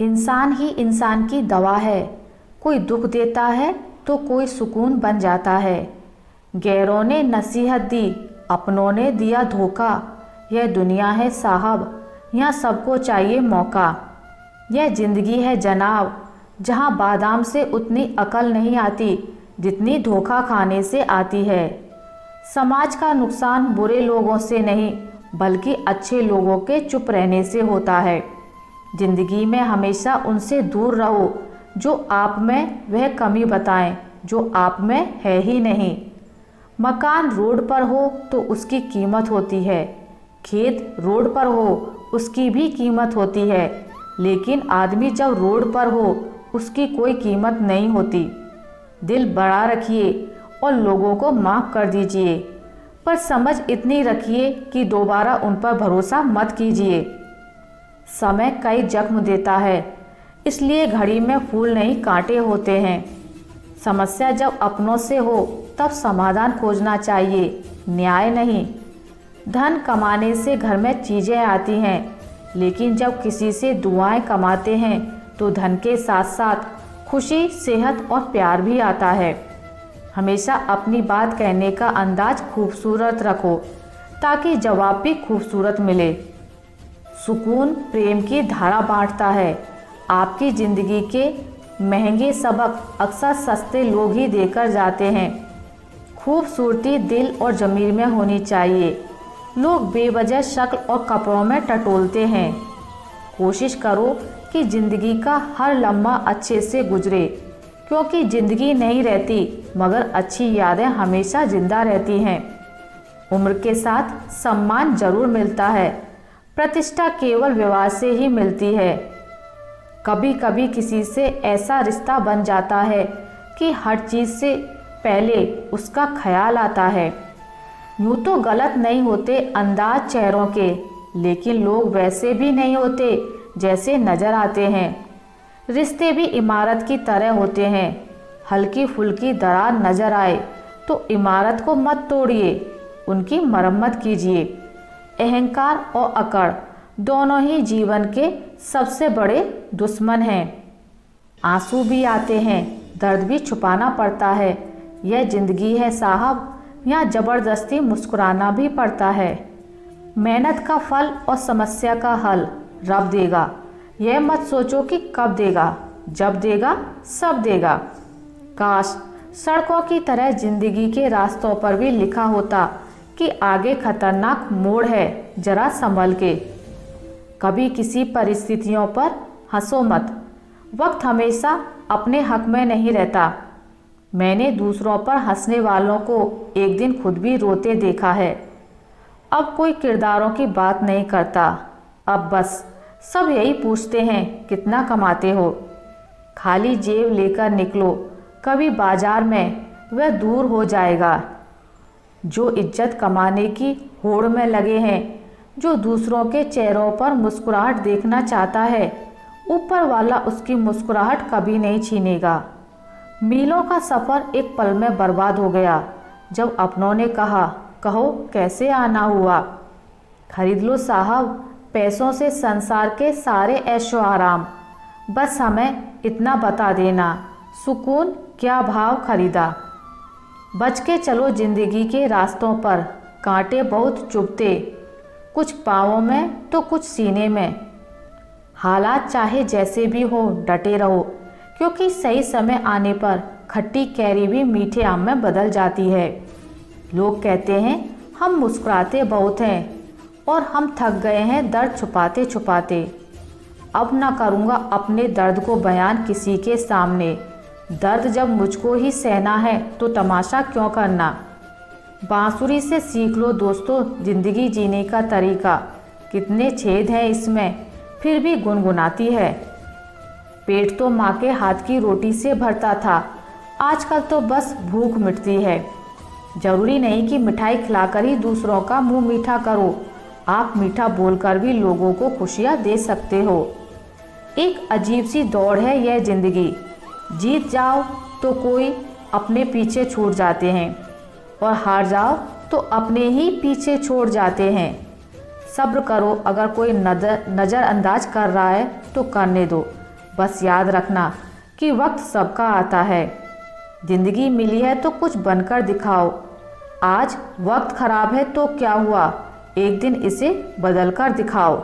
इंसान ही इंसान की दवा है। कोई दुख देता है तो कोई सुकून बन जाता है। गैरों ने नसीहत दी, अपनों ने दिया धोखा। यह दुनिया है साहब, यहाँ सबको चाहिए मौका। यह ज़िंदगी है जनाब, जहाँ बादाम से उतनी अकल नहीं आती जितनी धोखा खाने से आती है। समाज का नुकसान बुरे लोगों से नहीं बल्कि अच्छे लोगों के चुप रहने से होता है। ज़िंदगी में हमेशा उनसे दूर रहो जो आप में वह कमी बताएं जो आप में है ही नहीं। मकान रोड पर हो तो उसकी कीमत होती है, खेत रोड पर हो उसकी भी कीमत होती है, लेकिन आदमी जब रोड पर हो उसकी कोई कीमत नहीं होती। दिल बड़ा रखिए और लोगों को माफ़ कर दीजिए, पर समझ इतनी रखिए कि दोबारा उन पर भरोसा मत कीजिए। समय कई जख्म देता है, इसलिए घड़ी में फूल नहीं कांटे होते हैं। समस्या जब अपनों से हो तब समाधान खोजना चाहिए, न्याय नहीं। धन कमाने से घर में चीज़ें आती हैं, लेकिन जब किसी से दुआएं कमाते हैं तो धन के साथ साथ खुशी, सेहत और प्यार भी आता है। हमेशा अपनी बात कहने का अंदाज खूबसूरत रखो ताकि जवाब भी खूबसूरत मिले। सुकून प्रेम की धारा बांटता है। आपकी ज़िंदगी के महंगे सबक अक्सर सस्ते लोग ही देकर जाते हैं। खूबसूरती दिल और ज़मीर में होनी चाहिए। लोग बेवजह शक्ल और कपड़ों में टटोलते हैं। कोशिश करो कि ज़िंदगी का हर लम्हा अच्छे से गुजरे, क्योंकि ज़िंदगी नहीं रहती मगर अच्छी यादें हमेशा ज़िंदा रहती हैं। उम्र के साथ सम्मान जरूर मिलता है, प्रतिष्ठा केवल विवाह से ही मिलती है। कभी कभी किसी से ऐसा रिश्ता बन जाता है कि हर चीज़ से पहले उसका ख्याल आता है। यूँ तो गलत नहीं होते अंदाज चेहरों के, लेकिन लोग वैसे भी नहीं होते जैसे नज़र आते हैं। रिश्ते भी इमारत की तरह होते हैं। हल्की फुल्की दरार नज़र आए तो इमारत को मत तोड़िए, उनकी मरम्मत कीजिए। अहंकार और अकड़ दोनों ही जीवन के सबसे बड़े दुश्मन हैं। आंसू भी आते हैं, दर्द भी छुपाना पड़ता है। यह ज़िंदगी है साहब, यहाँ ज़बरदस्ती मुस्कुराना भी पड़ता है। मेहनत का फल और समस्या का हल रब देगा। यह मत सोचो कि कब देगा, जब देगा सब देगा। काश सड़कों की तरह ज़िंदगी के रास्तों पर भी लिखा होता कि आगे खतरनाक मोड़ है, जरा संभल के। कभी किसी परिस्थितियों पर हंसो मत, वक्त हमेशा अपने हक में नहीं रहता। मैंने दूसरों पर हंसने वालों को एक दिन खुद भी रोते देखा है। अब कोई किरदारों की बात नहीं करता, अब बस सब यही पूछते हैं कितना कमाते हो। खाली जेब लेकर निकलो कभी बाजार में, वह दूर हो जाएगा। जो इज्जत कमाने की होड़ में लगे हैं, जो दूसरों के चेहरों पर मुस्कुराहट देखना चाहता है, ऊपर वाला उसकी मुस्कुराहट कभी नहीं छीनेगा। मीलों का सफ़र एक पल में बर्बाद हो गया जब अपनों ने कहा, कहो कैसे आना हुआ। खरीद लो साहब पैसों से संसार के सारे ऐशो आराम, बस हमें इतना बता देना सुकून क्या भाव खरीदा। बच के चलो ज़िंदगी के रास्तों पर, कांटे बहुत चुभते, कुछ पाँवों में तो कुछ सीने में। हालात चाहे जैसे भी हो डटे रहो, क्योंकि सही समय आने पर खट्टी कैरी भी मीठे आम में बदल जाती है। लोग कहते हैं हम मुस्कुराते बहुत हैं और हम थक गए हैं दर्द छुपाते छुपाते। अब ना करूँगा अपने दर्द को बयान किसी के सामने। दर्द जब मुझको ही सहना है तो तमाशा क्यों करना। बांसुरी से सीख लो दोस्तों ज़िंदगी जीने का तरीका, कितने छेद हैं इसमें फिर भी गुनगुनाती है। पेट तो माँ के हाथ की रोटी से भरता था, आजकल तो बस भूख मिटती है। ज़रूरी नहीं कि मिठाई खिलाकर ही दूसरों का मुंह मीठा करो, आप मीठा बोलकर भी लोगों को खुशियाँ दे सकते हो। एक अजीब सी दौड़ है यह ज़िंदगी, जीत जाओ तो कोई अपने पीछे छूट जाते हैं और हार जाओ तो अपने ही पीछे छोड़ जाते हैं। सब्र करो, अगर कोई नज़रअंदाज कर रहा है तो करने दो, बस याद रखना कि वक्त सबका आता है। ज़िंदगी मिली है तो कुछ बनकर दिखाओ। आज वक्त ख़राब है तो क्या हुआ, एक दिन इसे बदल कर दिखाओ।